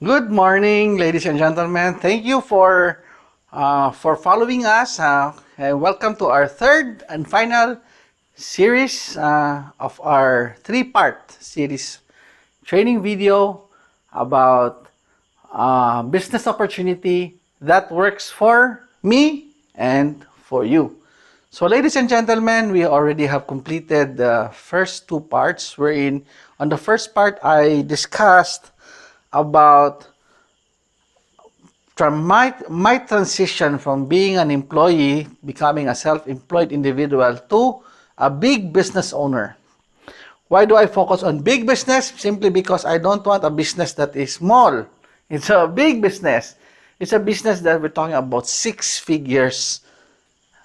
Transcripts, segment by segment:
Good morning, ladies and gentlemen. Thank you for following us, and welcome to our third and final series of our three-part series training video about business opportunity that works for me and for you. So, ladies and gentlemen, we already have completed the first two parts. Wherein on the first part, I discussed about my transition from being an employee, becoming a self-employed individual, to a big business owner. Why do I focus on big business? Simply because I don't want a business that is small. It's a big business. It's a business that we're talking about 6 figures,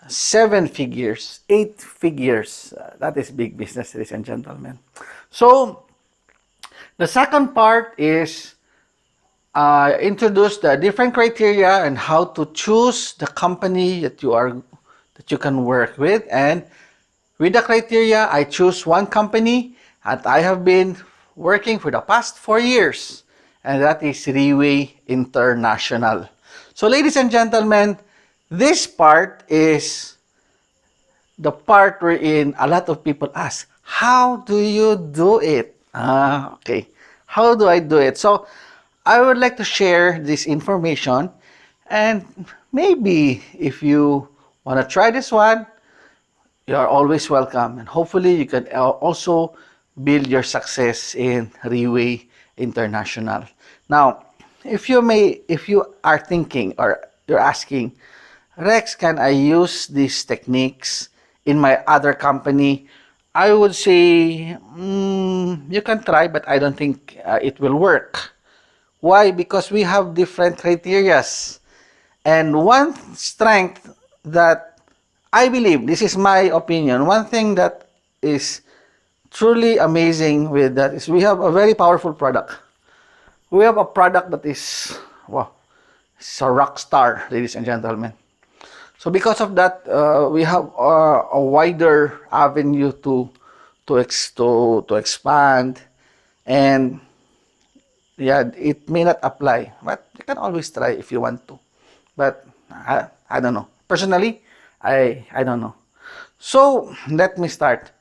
7 figures, 8 figures. That is big business, ladies and gentlemen. So, the second part is introduce the different criteria and how to choose the company that you can work with. And with the criteria, I choose one company that I have been working for the past 4 years, and that is Residual International. So, ladies and gentlemen, this part is the part wherein a lot of people ask, how do you do it? Okay. How do I do it? So, I would like to share this information, and maybe if you want to try this one, you are always welcome, and hopefully you can also build your success in Residual International. Now, if you are thinking or you're asking, Rex, can I use these techniques in my other company? I would say you can try, but I don't think it will work. Why? Because we have different criterias. And one strength that I believe, this is my opinion, one thing that is truly amazing with that is we have a very powerful product. We have a product that is, wow, it's a rock star, ladies and gentlemen. So because of that, we have a wider avenue to expand, and yeah, it may not apply, but you can always try if you want to. But I don't know. Personally, I don't know. So let me start.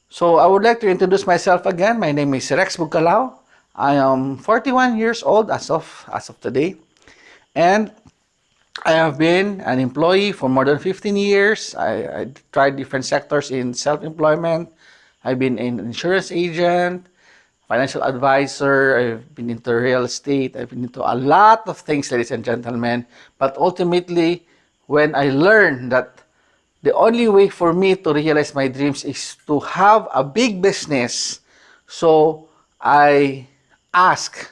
So I would like to introduce myself again. My name is Rex Bugcalao. I am 41 years old as of today, and I have been an employee for more than 15 years. I tried different sectors in self-employment. I've been an insurance agent, financial advisor. I've been into real estate. I've been into a lot of things, ladies and gentlemen. But ultimately, when I learned that the only way for me to realize my dreams is to have a big business, so I ask,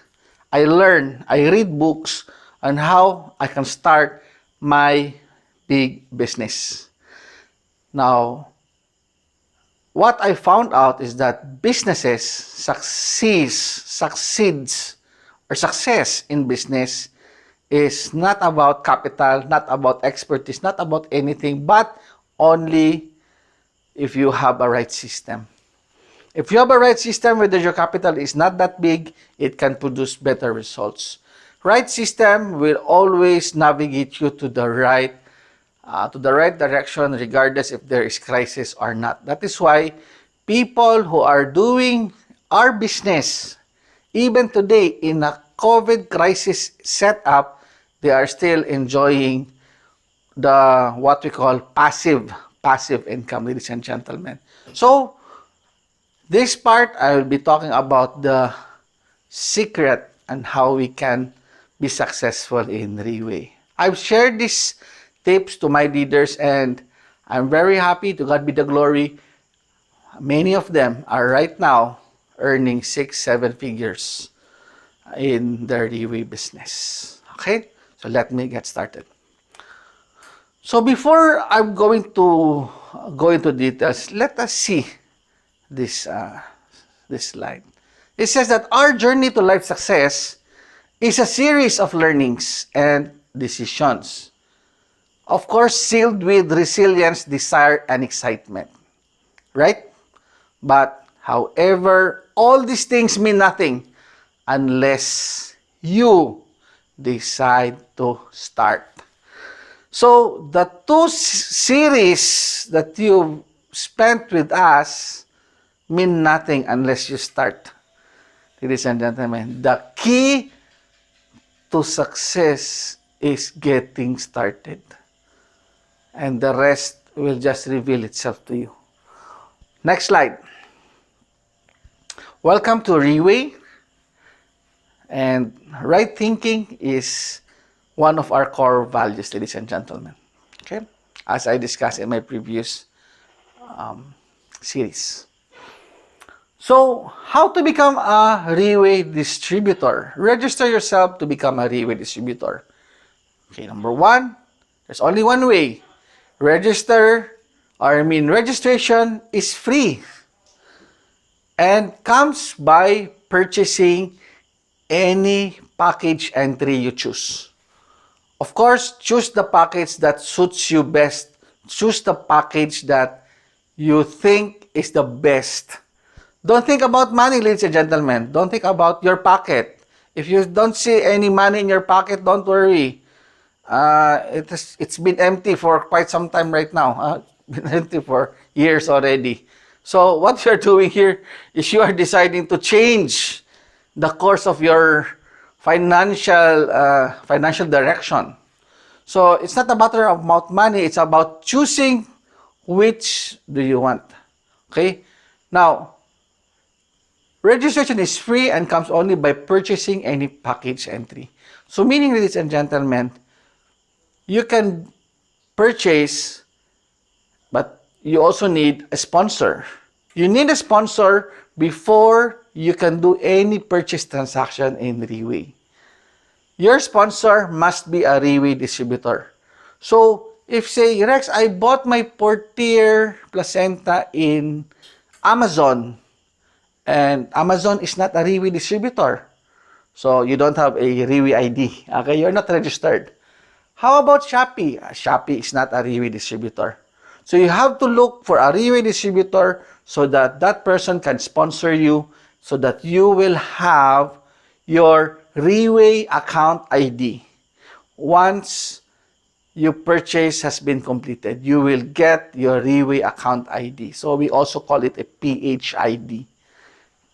I learn, I read books on how I can start my big business. Now, what I found out is that businesses succeeds or success in business is not about capital, not about expertise, not about anything, but only if you have a right system. If you have a right system, whether your capital is not that big, it can produce better results. Right system will always navigate you to the right direction, regardless if there is crisis or not. That is why people who are doing our business, even today in a COVID crisis setup, they are still enjoying the what we call passive income, ladies and gentlemen. So this part I will be talking about the secret and how we can be successful in Residual. I've shared these tips to my leaders, and I'm very happy, to God be the glory. Many of them are right now earning 6-7 figures in their Residual business. Okay, so let me get started. So before I'm going to go into details, let us see this slide. It says that our journey to life success is a series of learnings and decisions. Of course, sealed with resilience, desire, and excitement. Right? But, however, all these things mean nothing unless you decide to start. So, the two series that you spent with us mean nothing unless you start. Ladies and gentlemen, the key to success is getting started. And the rest will just reveal itself to you. Next slide. Welcome to Reway. And right thinking is one of our core values, ladies and gentlemen. Okay? As I discussed in my previous series. So, how to become a Reway distributor? Register yourself to become a Reway distributor. Okay, number one, there's only one way. Registration is free and comes by purchasing any package entry you choose. Of course, choose the package that suits you best. Choose the package that you think is the best. Don't think about money, ladies and gentlemen. Don't think about your pocket. If you don't see any money in your pocket, don't worry. It's been empty for quite some time right now. Been empty for years already. So what you're doing here is you are deciding to change the course of your financial direction. So it's not a matter of money. It's about choosing which do you want. Okay? Now, registration is free and comes only by purchasing any package entry. So meaning, ladies and gentlemen, you can purchase, but you also need a sponsor. You need a sponsor before you can do any purchase transaction in Reway. Your sponsor must be a Reway distributor. So, if say, Rex, I bought my Portier placenta in Amazon, and Amazon is not a Reway distributor. So, you don't have a Reway ID. Okay, you're not registered. How about Shopee? Shopee is not a Reway distributor. So, you have to look for a Reway distributor so that that person can sponsor you, so that you will have your Reway account ID. Once your purchase has been completed, you will get your Reway account ID. So, we also call it a PH ID.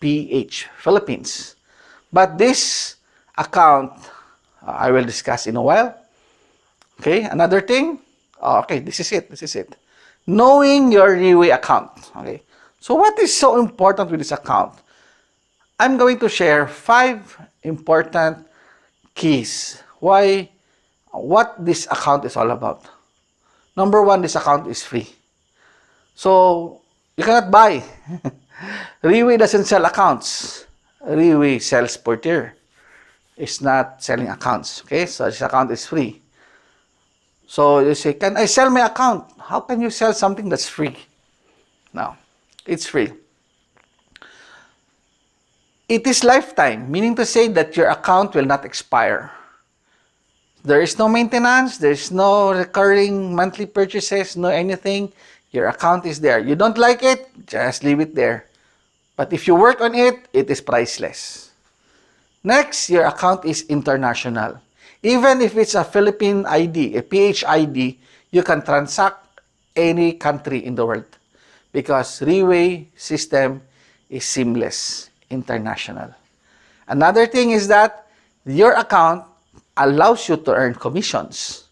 PH, Philippines. But this account, I will discuss in a while. Okay, another thing. Okay, this is it. Knowing your Reway account. Okay, so what is so important with this account? I'm going to share 5 important keys. What this account is all about. Number 1, this account is free. So, you cannot buy. Reway doesn't sell accounts. Reway sells Portier. It's not selling accounts. Okay, so this account is free. So you say, can I sell my account? How can you sell something that's free? No, it's free. It is lifetime, meaning to say that your account will not expire. There is no maintenance, there is no recurring monthly purchases, no anything. Your account is there. You don't like it, just leave it there. But if you work on it, it is priceless. Next, your account is international. Even if it's a Philippine ID, a PH ID, you can transact any country in the world because Reway system is seamless, international. Another thing is that your account allows you to earn commissions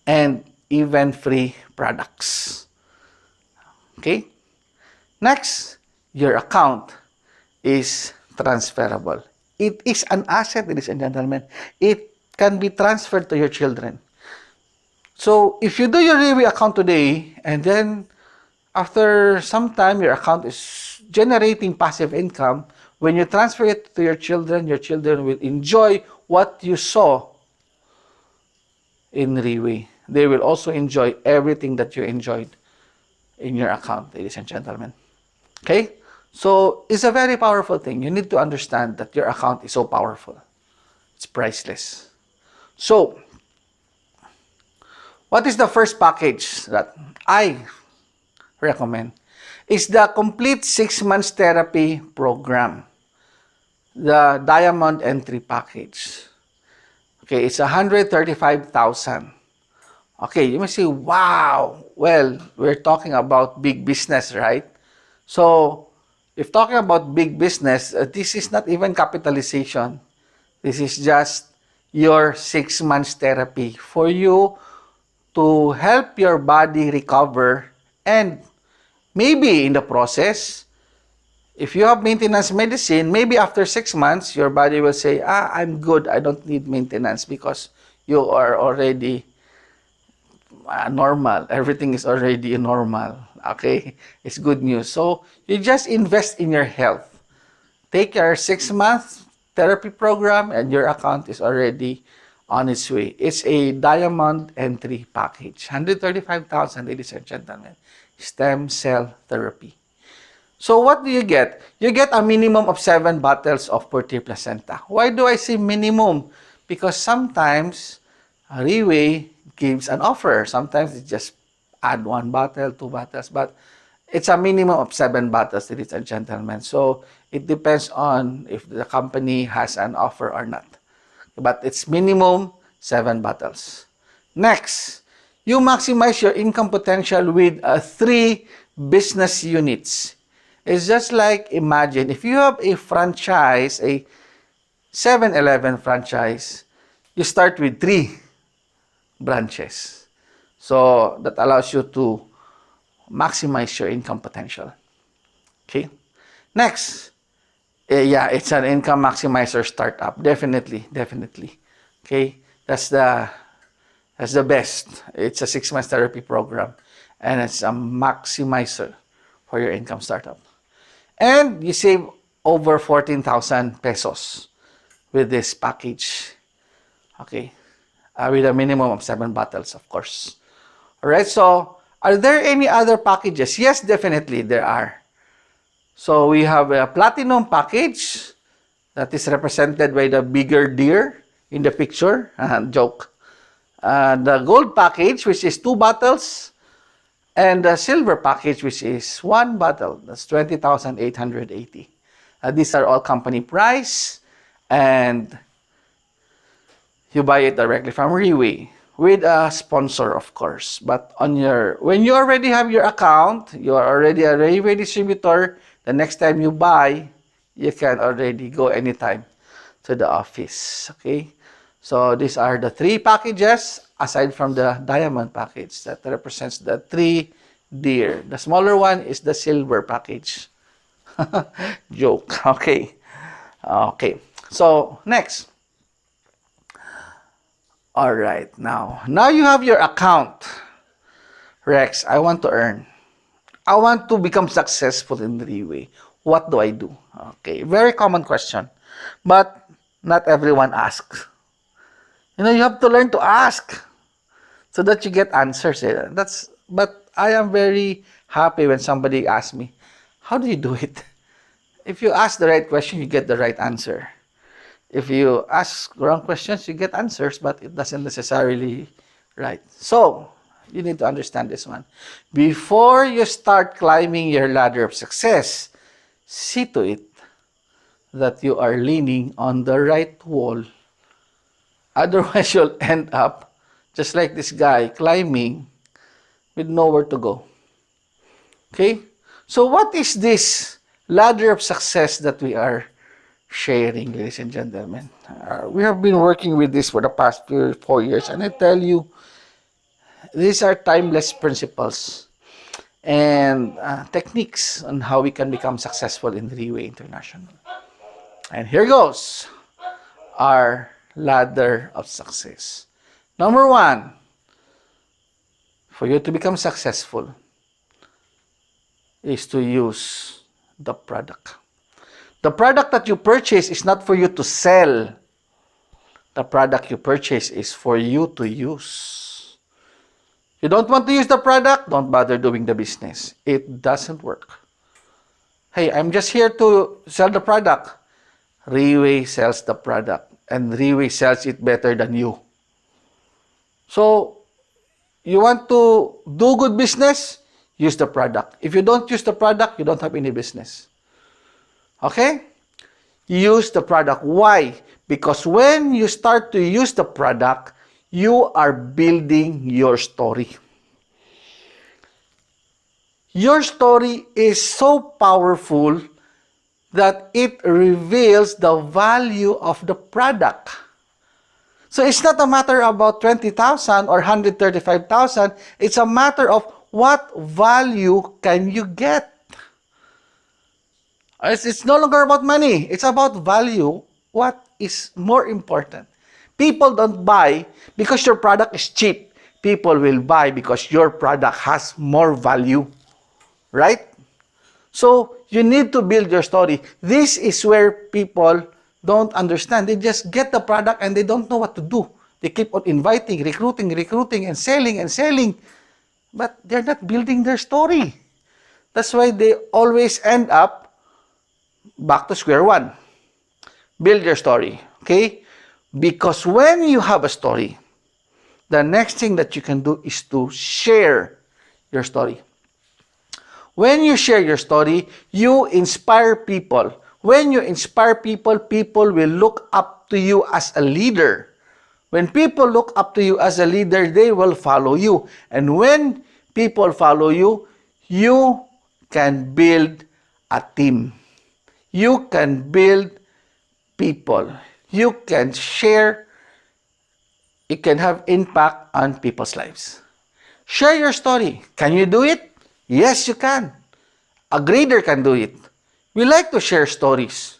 and even free products. Okay? Next, your account is transferable. It is an asset, ladies and gentlemen. It can be transferred to your children. So, if you do your Reway account today, and then after some time, your account is generating passive income, when you transfer it to your children will enjoy what you saw in Reway. They will also enjoy everything that you enjoyed in your account, ladies and gentlemen. Okay? So, it's a very powerful thing. You need to understand that your account is so powerful. It's priceless. So, what is the first package that I recommend? Is the complete 6 months therapy program. the diamond entry package. Okay, it's 135,000. Okay, you may say, wow, well, we're talking about big business, right? So, if talking about big business, this is not even capitalization. This is just your 6 months therapy for you to help your body recover, and maybe in the process, if you have maintenance medicine, maybe after 6 months, your body will say, I'm good, I don't need maintenance because you are already normal. Everything is already normal. Okay? It's good news. So, you just invest in your health. Take your 6-month therapy program and your account is already on its way. It's a diamond entry package. 135,000, ladies and gentlemen. Stem cell therapy. So what do you get? You get a minimum of 7 bottles of Purty Placenta. Why do I say minimum? Because sometimes Riway gives an offer. Sometimes it just add 1 bottle, 2 bottles, but it's a minimum of 7 bottles, ladies and gentlemen. So it depends on if the company has an offer or not. But it's minimum 7 bottles. Next, you maximize your income potential with 3 business units. It's just like, imagine, if you have a franchise, a 7-Eleven franchise, you start with 3 branches. So that allows you to maximize your income potential. Okay? Next, yeah, it's an income maximizer startup. Definitely. Okay? That's the best. It's a 6-month therapy program. And it's a maximizer for your income startup. And you save over 14,000 pesos with this package. Okay? With a minimum of 7 bottles, of course. Alright, so are there any other packages? Yes, definitely there are. So we have a platinum package that is represented by the bigger deer in the picture. Joke. The gold package, which is 2 bottles. And the silver package, which is 1 bottle. That's 20,880. These are all company price. And you buy it directly from Riway with a sponsor, of course. But when you already have your account, you are already a Riway distributor, the next time you buy, you can already go anytime to the office. Okay? So these are the 3 packages aside from the diamond package that represents the 3 deer. The smaller one is the silver package. Joke. Okay. Okay. So next. All right. Now you have your account. Rex, I want to earn. I want to become successful in Riway. What do I do? Okay. Very common question. But not everyone asks. You have to learn to ask so that you get answers. But I am very happy when somebody asks me, how do you do it? If you ask the right question, you get the right answer. If you ask wrong questions, you get answers, but it doesn't necessarily right. So, you need to understand this one. Before you start climbing your ladder of success, see to it that you are leaning on the right wall. Otherwise, you'll end up just like this guy climbing with nowhere to go. Okay? So what is this ladder of success that we are sharing, ladies and gentlemen? We have been working with this for the past 4 years, and I tell you, these are timeless principles and techniques on how we can become successful in Riway International. And here goes our ladder of success. Number 1, for you to become successful is to use the product. The product that you purchase is not for you to sell. The product you purchase is for you to use. You don't want to use the product, don't bother doing the business. It doesn't work. Hey, I'm just here to sell the product. Riway sells the product, and Riway sells it better than you. So, you want to do good business? Use the product. If you don't use the product, you don't have any business. Okay? use the product. Why? Because when you start to use the product, you are building your story. Your story is so powerful that it reveals the value of the product. So it's not a matter about 20,000 or 135,000. It's a matter of what value can you get. It's no longer about money. It's about value. What is more important? People don't buy because your product is cheap. People will buy because your product has more value. Right? So, you need to build your story. This is where people don't understand. They just get the product and they don't know what to do. They keep on inviting, recruiting, and selling. But they're not building their story. That's why they always end up back to square one. Build your story. Okay? Because when you have a story, the next thing that you can do is to share your story. When you share your story, you inspire people. When you inspire people, people will look up to you as a leader. When people look up to you as a leader, they will follow you. And when people follow you, you can build a team. You can build people. You can share. You can have impact on people's lives. Share your story. Can you do it? Yes, you can. A grader can do it. We like to share stories.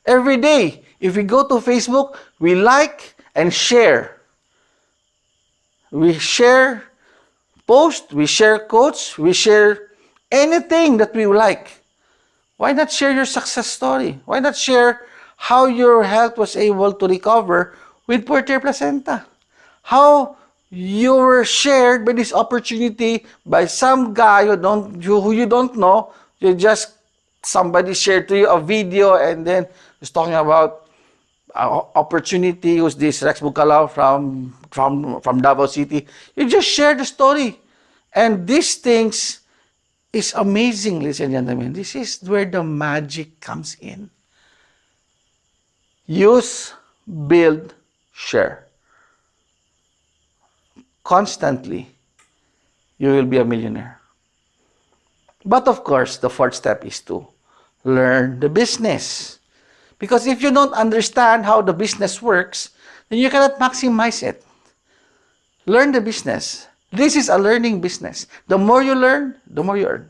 Every day, if we go to Facebook, we like and share. We share posts, we share quotes, we share anything that we like. Why not share your success story? Why not share how your health was able to recover with Puerto Placenta? How you were shared by this opportunity by some guy who you don't know. You just, somebody shared to you a video and then was talking about opportunity. Who's this? Rex Bucalaw from Davao City. You just share the story. And these things is amazing, ladies and gentlemen. This is where the magic comes in. Use, build, share. Constantly, you will be a millionaire. But of course, the fourth step is to learn the business. Because if you don't understand how the business works, then you cannot maximize it. Learn the business. This is a learning business. The more you learn, the more you earn.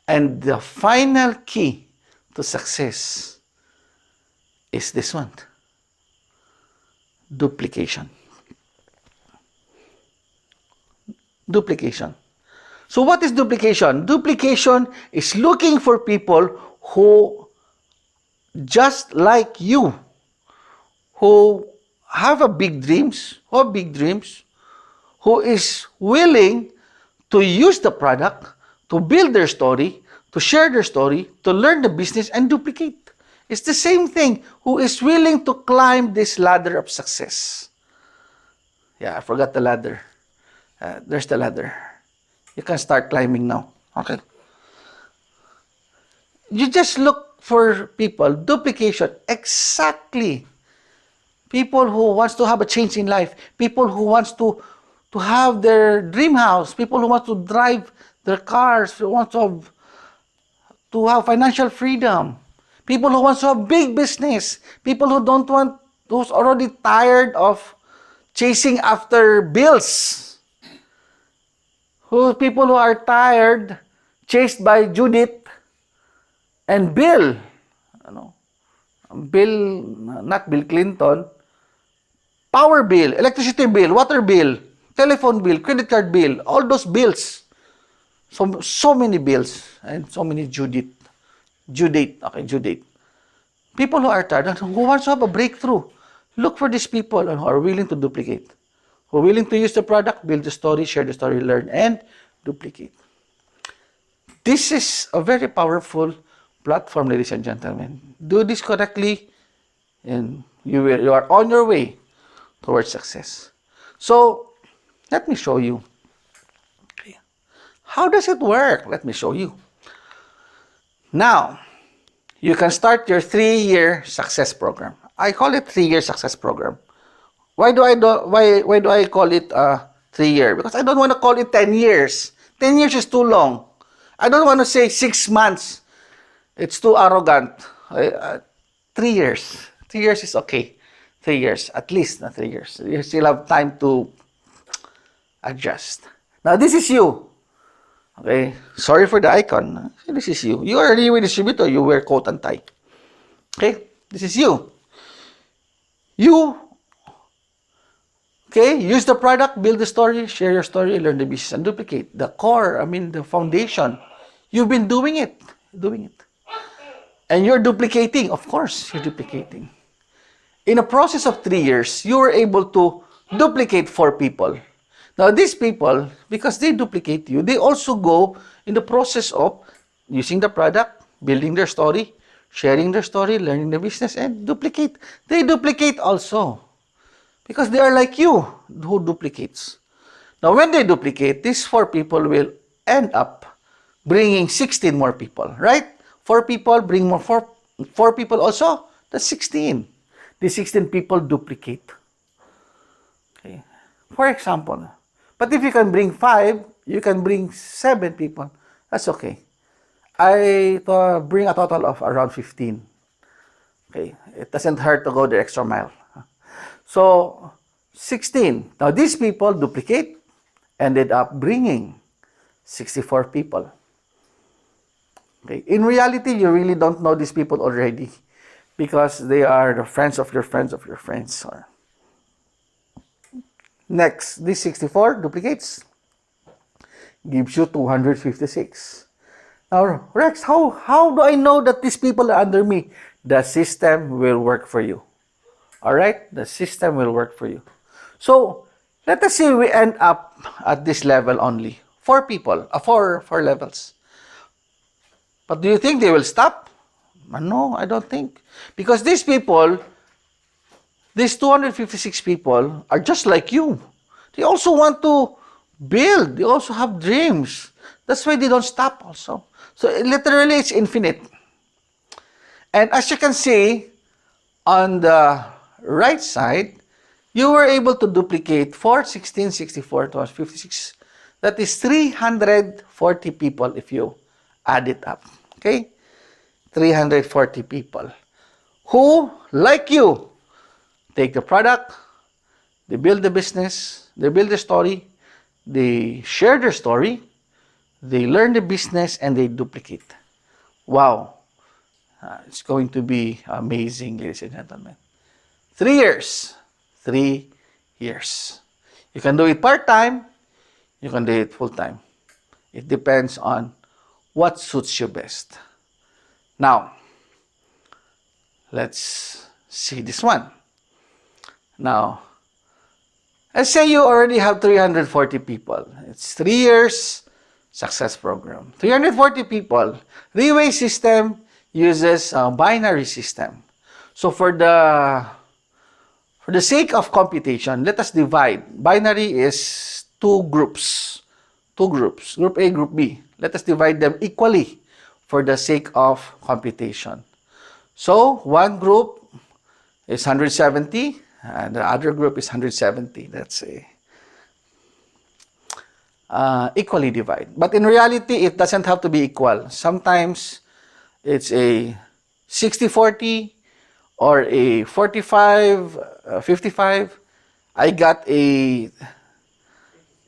And the final key to success is this one. Duplication. Duplication. So what is duplication? Duplication is looking for people who just like you, who have big dreams, who is willing to use the product, to build their story, to share their story, to learn the business and duplicate. It's the same thing, who is willing to climb this ladder of success. Yeah, I forgot the ladder. There's the ladder. You can start climbing now. Okay. You just look for people, duplication, exactly. People who wants to have a change in life, people who wants to have their dream house, people who want to drive their cars, who want to have financial freedom, people who want to have big business, people who don't want, who's already tired of chasing after bills. People who are tired, chased by Judith and Bill. Bill, not Bill Clinton. Power bill, electricity bill, water bill, telephone bill, credit card bill, all those bills. So many bills and so many Judith. People who are tired, who wants to have a breakthrough. Look for these people who are willing to duplicate. Who are willing to use the product, build the story, share the story, learn, and duplicate. This is a very powerful platform, ladies and gentlemen. Do this correctly, and you are on your way towards success. So, let me show you. Okay. How does it work? Let me show you. Now, you can start your 3-year success program. I call it 3-year success program. Why do I call it 3-year? Because I don't want to call it 10 years. 10 years is too long. I don't want to say 6 months. It's too arrogant. 3 years. 3 years is okay. 3 years, at least, not 3 years. You still have time to adjust. Now, this is you. Okay, sorry for the icon. This is you. You are a new distributor. You wear coat and tie. Okay, this is you. You, okay, use the product, build the story, share your story, learn the business, and duplicate. The core, the foundation. You've been doing it. And you're duplicating. Of course, you're duplicating. In a process of 3 years, you were able to duplicate 4 people. Now, these people, because they duplicate you, they also go in the process of using the product, building their story, sharing their story, learning the business, and duplicate. They duplicate also because they are like you who duplicates. Now, when they duplicate, these 4 people will end up bringing 16 more people, right? 4 people bring more 4 people also. That's 16. These 16 people duplicate. Okay. For example, but if you can bring 5, you can bring 7 people. That's okay. I bring a total of around 15. Okay. It doesn't hurt to go the extra mile. So, 16. Now, these people duplicate, ended up bringing 64 people. Okay. In reality, you really don't know these people already because they are the friends of your friends of your friends. Next, this 64 duplicates, gives you 256. Now, Rex, how do I know that these people are under me? The system will work for you. All right? The system will work for you. So, let us say we end up at this level only. 4 people, 4 levels. But do you think they will stop? No, I don't think. Because these people, these 256 people are just like you. They also want to build. They also have dreams. That's why they don't stop also. So literally, it's infinite. And as you can see, on the right side, you were able to duplicate 4, 16, 64, 56. That is 340 people if you add it up. Okay? 340 people who, like you, take the product, they build the business, they build the story, they share their story, they learn the business, and they duplicate. Wow. It's going to be amazing, ladies and gentlemen. 3 years. 3 years. You can do it part-time. You can do it full-time. It depends on what suits you best. Now, let's see this one. Now, let's say you already have 340 people. It's 3 years success program. 340 people. Three-way system uses a binary system. So for the sake of computation, let us divide. Binary is 2 groups. 2 groups. Group A, Group B. Let us divide them equally for the sake of computation. So, one group is 170 and the other group is 170. That's equally divide. But in reality, it doesn't have to be equal. Sometimes it's a 60-40 or a 45-55. I got a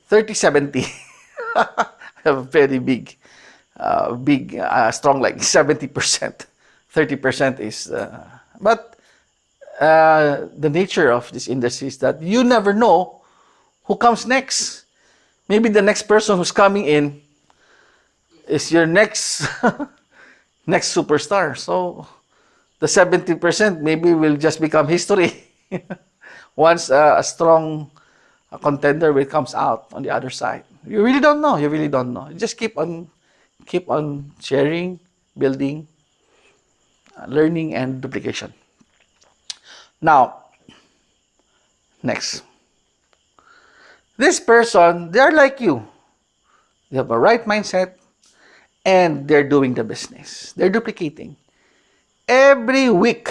30-70. Very big. Strong, like 70%. 30% is, but the nature of this industry is that you never know who comes next. Maybe the next person who's coming in is your next next superstar. So the 70% maybe will just become history once a strong contender will comes out on the other side. You really don't know. You really don't know. You just keep on sharing, building, learning, and duplication. Now, next. This person, they're like you. They have a right mindset, and they're doing the business. They're duplicating. every week,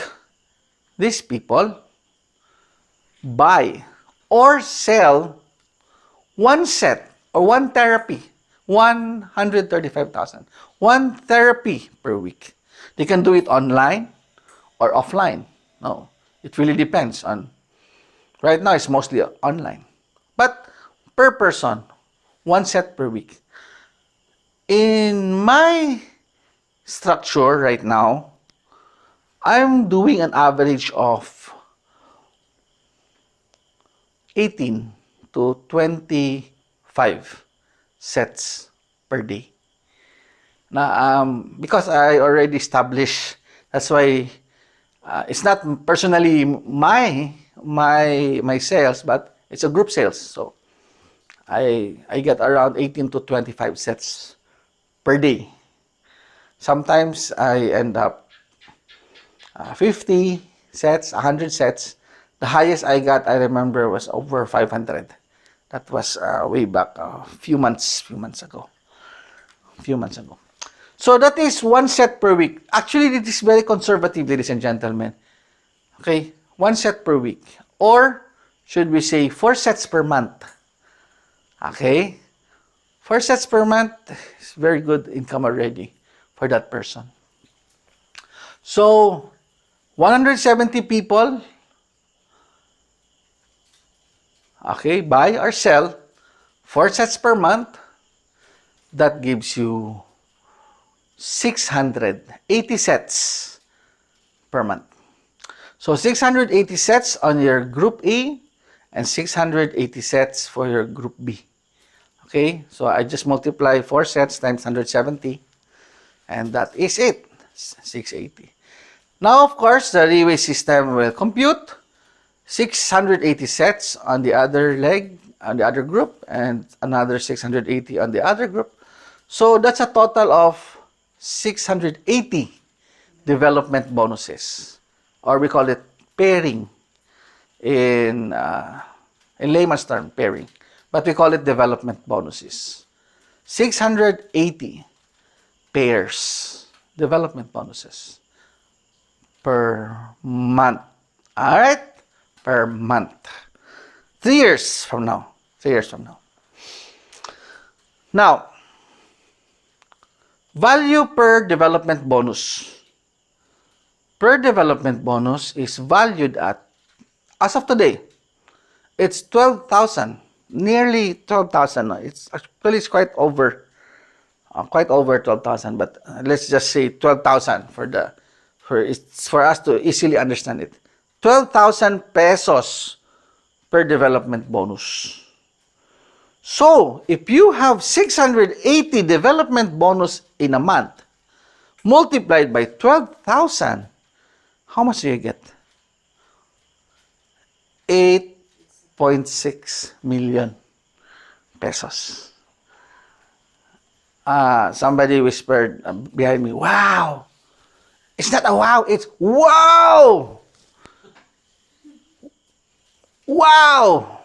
these people buy or sell one set or one therapy, 135,000. One therapy per week. They can do it online or offline. No, it really depends on. Right now, it's mostly online. But per person, one set per week. In my structure right now, I'm doing an average of 18 to 25 sets per day. Na, because I already established, that's why it's not personally my sales, but it's a group sales. So I get around 18 to 25 sets per day. Sometimes I end up 50 sets, 100 sets. The highest I got, I remember, was over 500. That was way back a few months ago. So that is one set per week. Actually, it is very conservative, ladies and gentlemen. Okay, one set per week. Or should we say 4 sets per month? Okay, 4 sets per month is very good income already for that person. So 170 people, okay, buy or sell 4 sets per month. That gives you 680 sets per month. So 680 sets on your group A and 680 sets for your group B. Okay, so I just multiply 4 sets times 170 and that is it, 680. Now, of course, the relay system will compute 680 sets on the other leg, on the other group, and another 680 on the other group. So that's a total of 680 development bonuses, or we call it pairing in layman's term, pairing, but we call it development bonuses. 680 pairs, development bonuses per month. All right, per month. 3 years from now. 3 years from now. Now, value per development bonus. Per development bonus is valued at, as of today, it's 12,000, nearly 12,000. It's actually quite over 12,000, but let's just say 12,000 for us to easily understand it. 12,000 pesos per development bonus. So, if you have 680 development bonus in a month, multiplied by 12,000, how much do you get? 8.6 million pesos. Somebody whispered behind me, wow! It's not a wow, it's wow! Wow!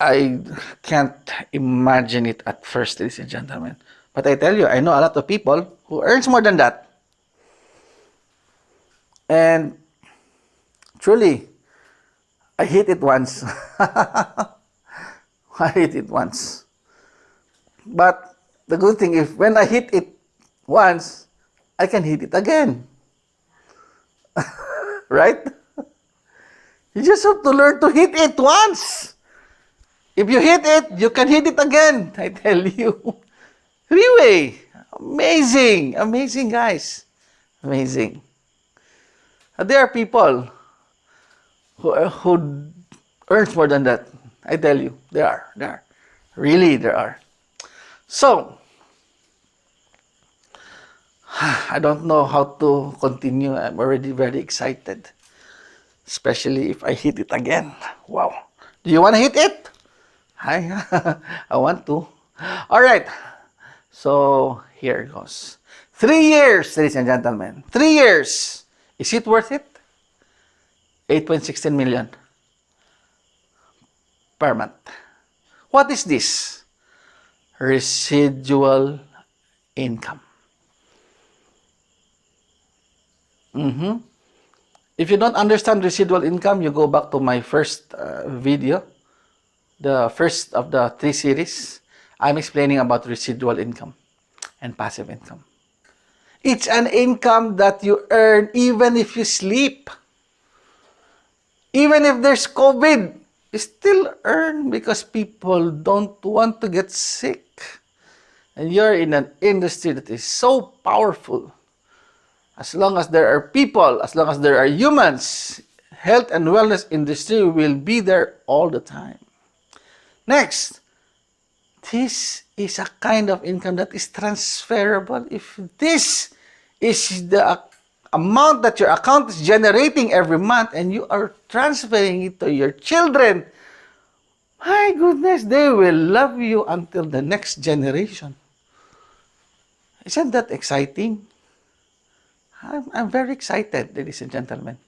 I can't imagine it at first, ladies and gentlemen. But I tell you, I know a lot of people who earns more than that. And truly, I hit it once. I hit it once. But the good thing is, when I hit it once, I can hit it again. Right? You just have to learn to hit it once. If you hit it, you can hit it again. I tell you. Really, amazing. Amazing, guys. Amazing. There are people who earns more than that. I tell you, there are. Really, there are. So, I don't know how to continue. I'm already very excited. Especially if I hit it again. Wow. Do you want to hit it? I want to. All right. So, here it goes. 3 years, ladies and gentlemen. 3 years. Is it worth it? 8.16 million per month. What is this? Residual income. If you don't understand residual income, you go back to my first video, the first of the 3 series. I'm explaining about residual income and passive income. It's an income that you earn even if you sleep. Even if there's COVID, you still earn because people don't want to get sick. And you're in an industry that is so powerful. As long as there are people, as long as there are humans, health and wellness industry will be there all the time. Next, this is a kind of income that is transferable. If this is the amount that your account is generating every month and you are transferring it to your children, my goodness, they will love you until the next generation. Isn't that exciting? I'm very excited, ladies and gentlemen.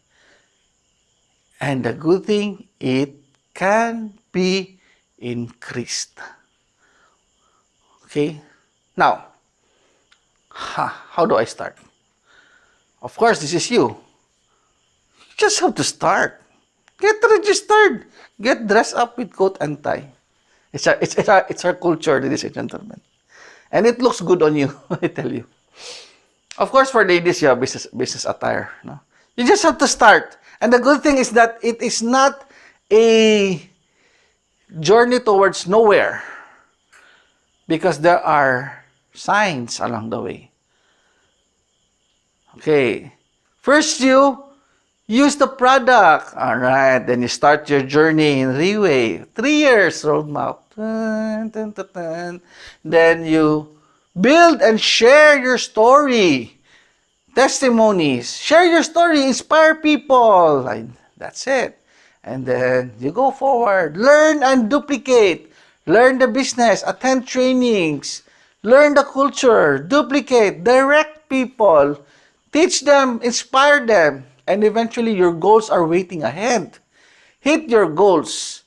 And the good thing, it can be increased. Okay? Now, how do I start? Of course, this is you. You just have to start. Get registered. Get dressed up with coat and tie. It's our culture, ladies and gentlemen. And it looks good on you, I tell you. Of course, for ladies, you have business attire. No? You just have to start. And the good thing is that it is not a journey towards nowhere. Because there are signs along the way. Okay. First, you use the product. All right. Then you start your journey in Reway. 3 years roadmap. Then you build and share your story. Testimonies. Share your story. Inspire people. That's it. And then you go forward. Learn and duplicate. Learn the business. Attend trainings. Learn the culture. Duplicate. Direct people. Teach them. Inspire them. And eventually your goals are waiting ahead. Hit your goals.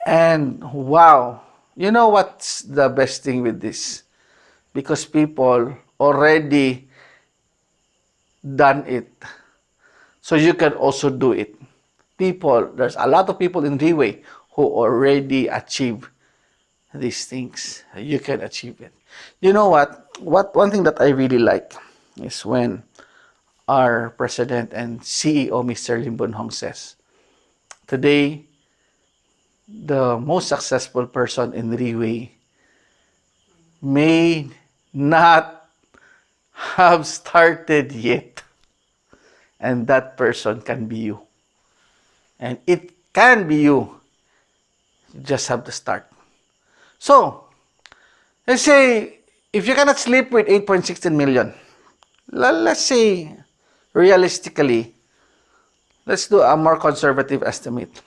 And wow. You know what's the best thing with this? Because people already done it. So you can also do it. There's a lot of people in Reway who already achieve these things. You can achieve it. You know what? One thing that I really like is when our president and CEO, Mr. Lim Boon Hong, says, today, the most successful person in Reway may not have started yet. And that person can be you. And it can be you. You just have to start. So, let's say, if you cannot sleep with 8.16 million, let's say, realistically, let's do a more conservative estimate.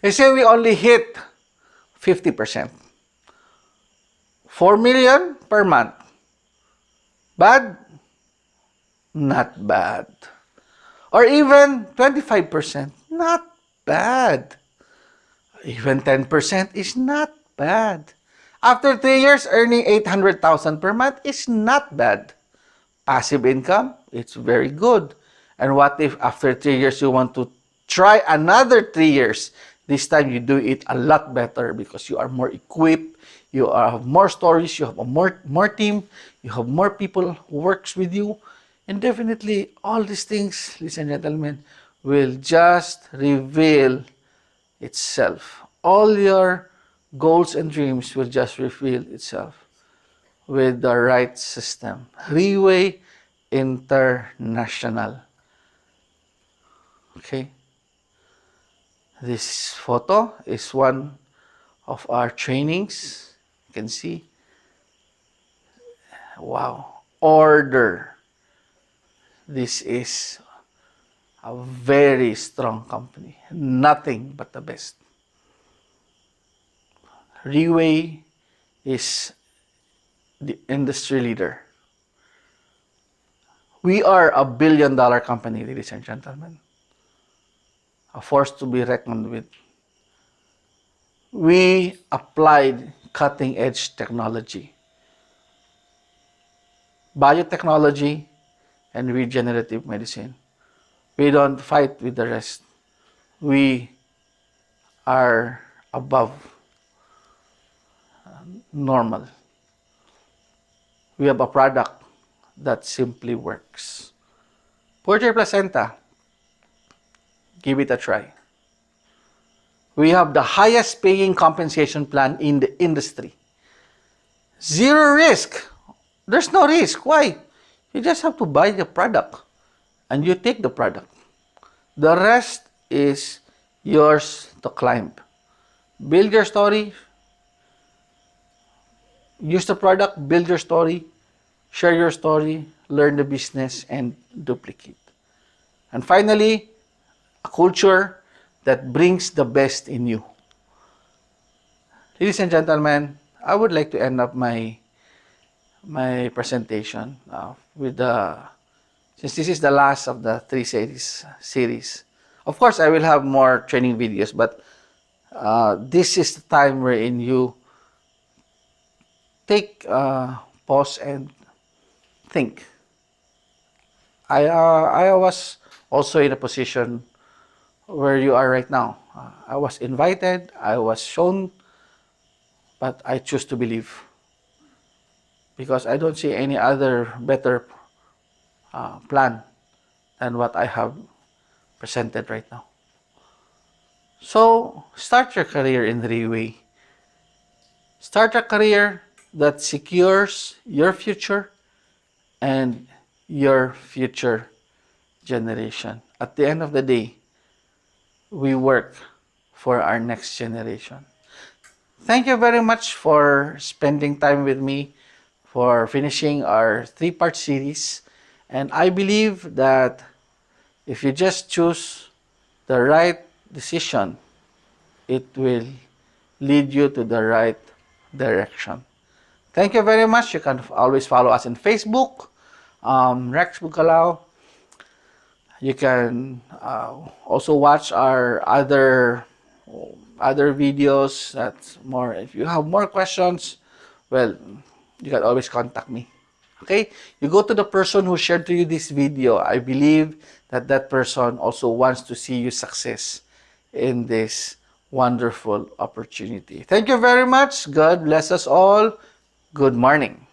Let's say we only hit 50%. 4 million per month. Bad? Not bad. Or even 25%. Not bad. Even 10% is not bad. After 3 years, earning 800,000 per month is not bad. Passive income, it's very good. And what if after 3 years you want to try another 3 years? This time you do it a lot better because you are more equipped, you have more stories, you have a more team, you have more people who works with you. And definitely all these things, ladies and gentlemen, will just reveal itself. All your goals and dreams will just reveal itself with the right system. Reway International. Okay. This photo is one of our trainings. You can see. Wow. Order. This is a very strong company. Nothing but the best. Reway is the industry leader. We are a billion-dollar company, ladies and gentlemen. A force to be reckoned with. We applied cutting-edge technology, biotechnology, and regenerative medicine. We don't fight with the rest. We are above normal. We have a product that simply works. Porter placenta, give it a try. We have the highest paying compensation plan in the industry. Zero risk. There's no risk. Why? You just have to buy the product and you take the product. The rest is yours to climb. Build your story. Use the product, build your story, share your story, learn the business, and duplicate. And finally, a culture that brings the best in you. Ladies and gentlemen, I would like to end up my presentation with since this is the last of the 3 series. Of course, I will have more training videos, but this is the time wherein you take pause and think. I was also in a position where you are right now. I was invited, I was shown, but I choose to believe because I don't see any other better plan than what I have presented right now. So, start your career in 3 ways. Start a career that secures your future and your future generation. At the end of the day, we work for our next generation. Thank you very much for spending time with me, for finishing our 3-part series. And I believe that if you just choose the right decision, it will lead you to the right direction. Thank you very much. You can always follow us in Facebook, Rex Bukalao. You can also watch our other videos. That's more. If you have more questions, well, you can always contact me. Okay? You go to the person who shared to you this video. I believe that that person also wants to see you success in this wonderful opportunity. Thank you very much. God bless us all. Good morning.